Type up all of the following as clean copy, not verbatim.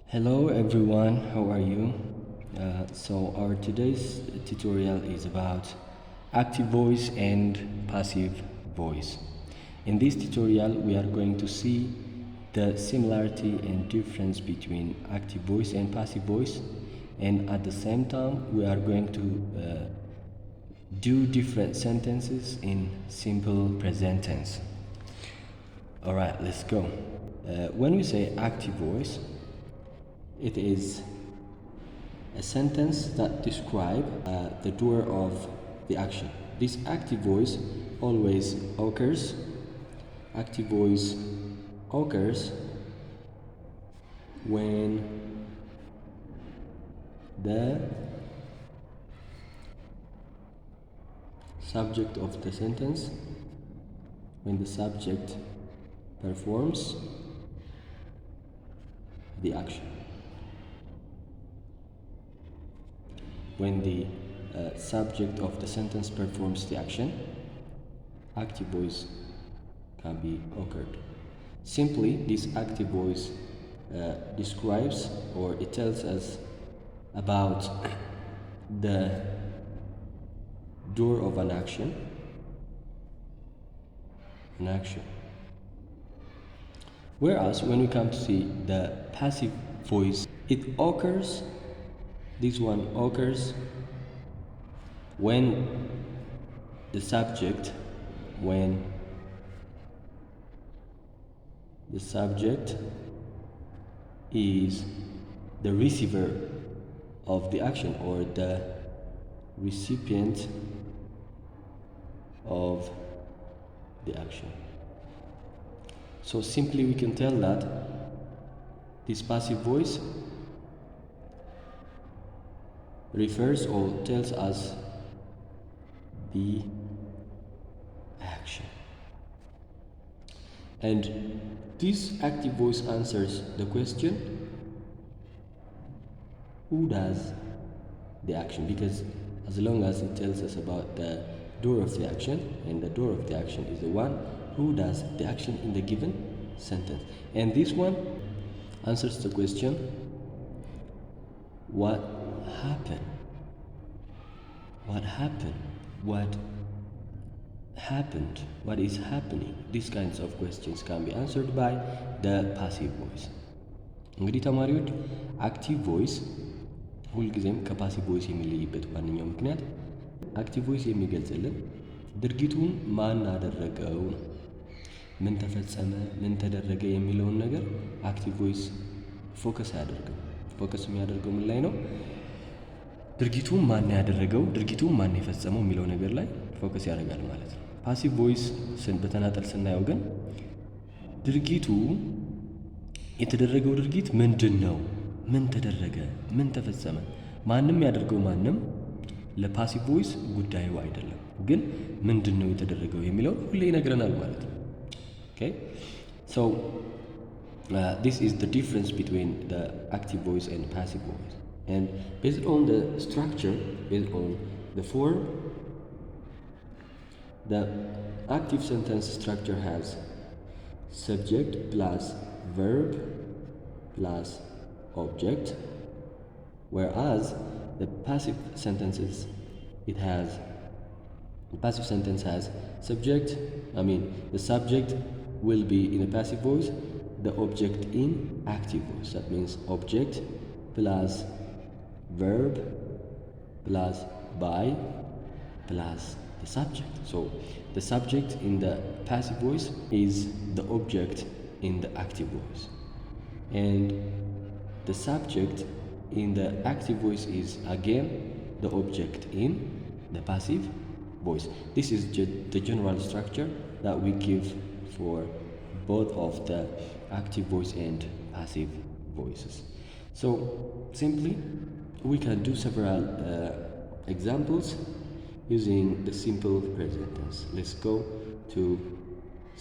Hello everyone, how are you? So our today's tutorial is about active voice and passive voice. In this tutorial we are going to see the similarity and difference between active voice and passive voice, and at the same time we are going to do different sentences in simple present tense. Alright, let's go. When we say active voice, it is a sentence that describes the doer of the action. This active voice always occurs. Active voice occurs when the subject of the sentence, when the subject performs the action. When the subject of the sentence performs the action, active voice can be occurred. Simply, this active voice describes, or it tells us about the doer of an action. Whereas when we come to see the passive voice, it occurs, this one occurs when the subject is the receiver of the action, or the recipient of the action. So simply we can tell that this passive voice refers or tells us the action. And this active voice answers the question, who does the action? Because as long as it tells us about the doer of the action, and the doer of the action is the one who does the action in the given sentence. And this one answers the question, what happened? What happened? What happened? What is happening? These kinds of questions can be answered by the passive voice. እንግዲህ ተማሪዎች አክቲቭ ቮይስ ሁልጊዜም ከፓሲቭ ቮይስ የሚለይበት ዋነኛው ምክንያት አክቲቭ ቮይስ የሚገልጽልን ድርጊቱን ማን አደረገው ነው። ምን ተፈጸመ፣ ምን ተደረገ የሚለውን ነገር አክቲቭ ቮይስ ፎከስ አያደርግም። ፎከስ የሚያደርገው ምን ላይ ነው? ድርጊቱን ማን ያደረገው፣ ድርጊቱን ማን የፈጸመው የሚለው ነገር ላይ ፎከስ ያደርጋል ማለት ነው። ፓሲቭ ቮይስ በተናጠል ስናየው ግን ድርጊቱ የተደረገው ድርጊት ምንድን ነው፣ ምን ተደረገ፣ ምን ተፈጸመ፣ ማንም ያደርገው ማንም ለፓሲቭ ቮይስ ጉዳዩ አይደለም። ግን ምንድን ነው የተደረገው የሚለውን ሁሌ ይነግረናል ማለት ነው። Okay, so this is the difference between the active voice and passive voice. And based on the structure, based on the form, the active sentence structure has subject plus verb plus object, whereas the passive sentences, the passive sentence has subject, the subject will be in a passive voice, the object in active voice. That means object plus verb plus by plus the subject. So the subject in the passive voice is the object in the active voice, and the subject in the active voice is again the object in the passive voice. This is the general structure that we give for both of the active voice and passive voices. So simply we can do several examples using the simple present tense. Let's go to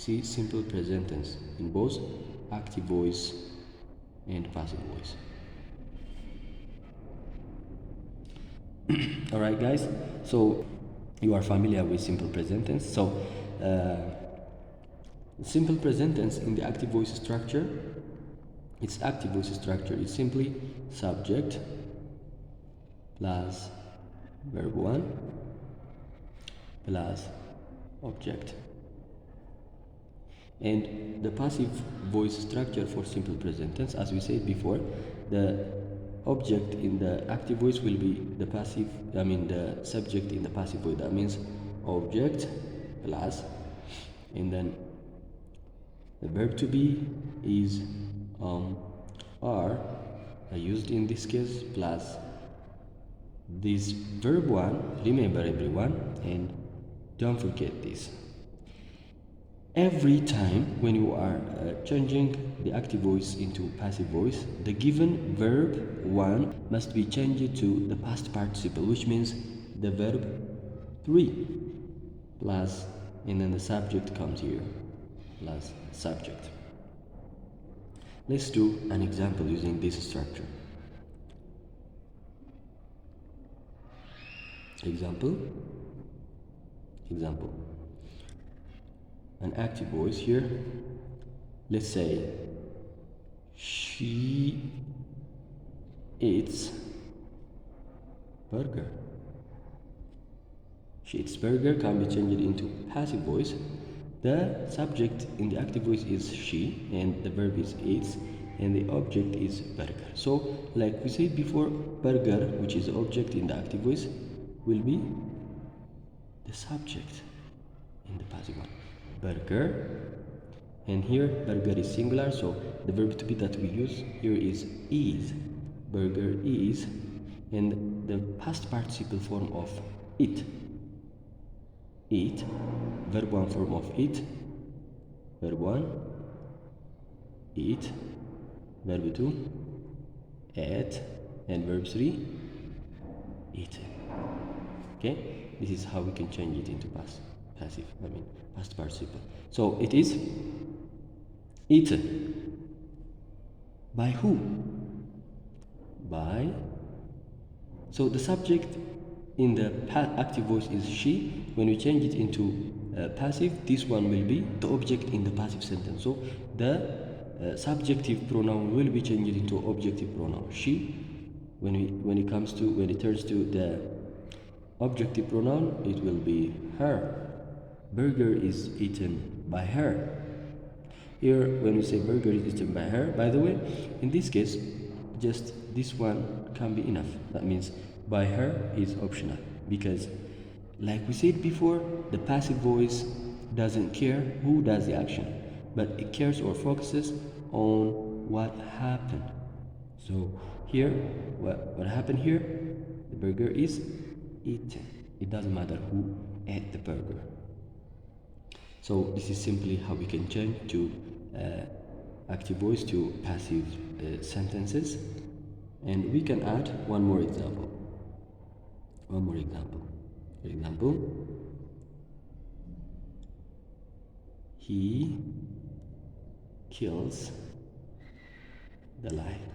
see simple present tense in both active voice and passive voice. Alright guys, so you are familiar with simple present tense. So simple present tense in the active voice structure its active voice structure is simply subject plus verb 1 plus object. And the passive voice structure for simple present tense, as we said before, the object in the active voice will be the the subject in the passive voice. That means object plus, and then the verb to be is are used in this case, plus this verb 1. Remember everyone, and don't forget this. Every time when you are changing the active voice into passive voice, the given verb 1 must be changed to the past participle, which means the verb 3 plus, and then the subject comes here, plus subject. Let's do an example using this structure. Example. An active voice here. Let's say she eats burger. She eats burger can be changed into passive voice. The subject in the active voice is she, and the verb is eats, and the object is burger. So like we said before, burger, which is the object in the active voice, will be the subject in the passive one. Burger, and here burger is singular, so the verb to be that we use here is. Burger is, and the past participle form of eat, verb 1 form of eat, verb 1 eat, verb 2 ate, and verb 3 eat. Okay, this is how we can change it into past participle. So it is eaten by who? By. So the subject in the active voice is she. When we change it into passive, this one will be the object in the passive sentence. So the subjective pronoun will be changed into objective pronoun she. When it turns to the objective pronoun, it will be her. Burger is eaten by her. Here, when we say burger is eaten by her, by the way, in this case, just this one can be enough. That means by her is optional, because like we said before, the passive voice doesn't care who does the action, but it cares or focuses on what happened. So here, what happened here? The burger is eaten. It doesn't matter who ate the burger. So this is simply how we can change to active voice to passive sentences, and we can add one more example. For example, he kills the lion.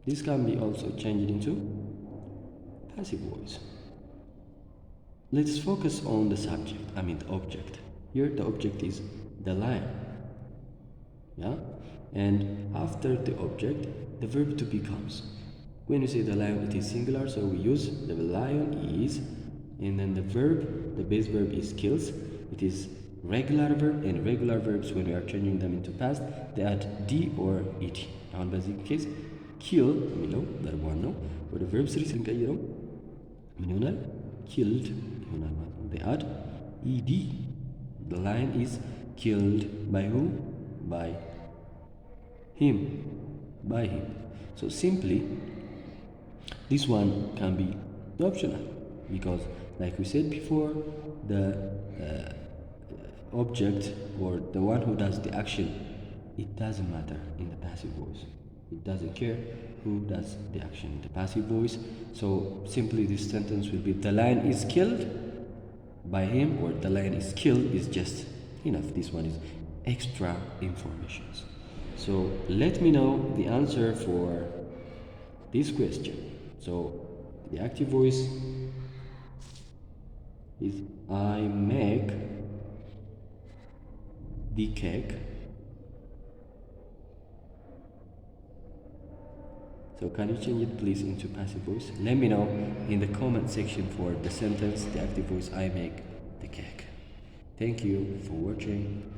This can be also changed into passive voice. Let's focus on the subject, the object. Here the object is the lion. Yeah? And after the object, the verb to be comes. When you say the lion, it is singular, so we use the lion is, and then the verb, the base verb is kills. It is regular verb, and regular verbs, when we are changing them into past, they add d or et. Now in basic case, kill የሚለው verb 1 ነው። ወደ verb 3 ስንቀይረው ምን ይሆናል? killed ይሆናል ማለት ነው። They add ed. The lion is killed by who? By him. So simply this one can be optional, because like we said before, the object or the one who does the action, it doesn't matter in the passive voice. It doesn't care who does the action in the passive voice. So simply this sentence will be the lion is killed by him, or the lion is killed is just enough. This one is extra information. So let me know the answer for this question. So the active voice is I make the cake So can you change it please into passive voice? Let me know in the comment section for the sentence, the active voice I make the cake. Thank you for watching.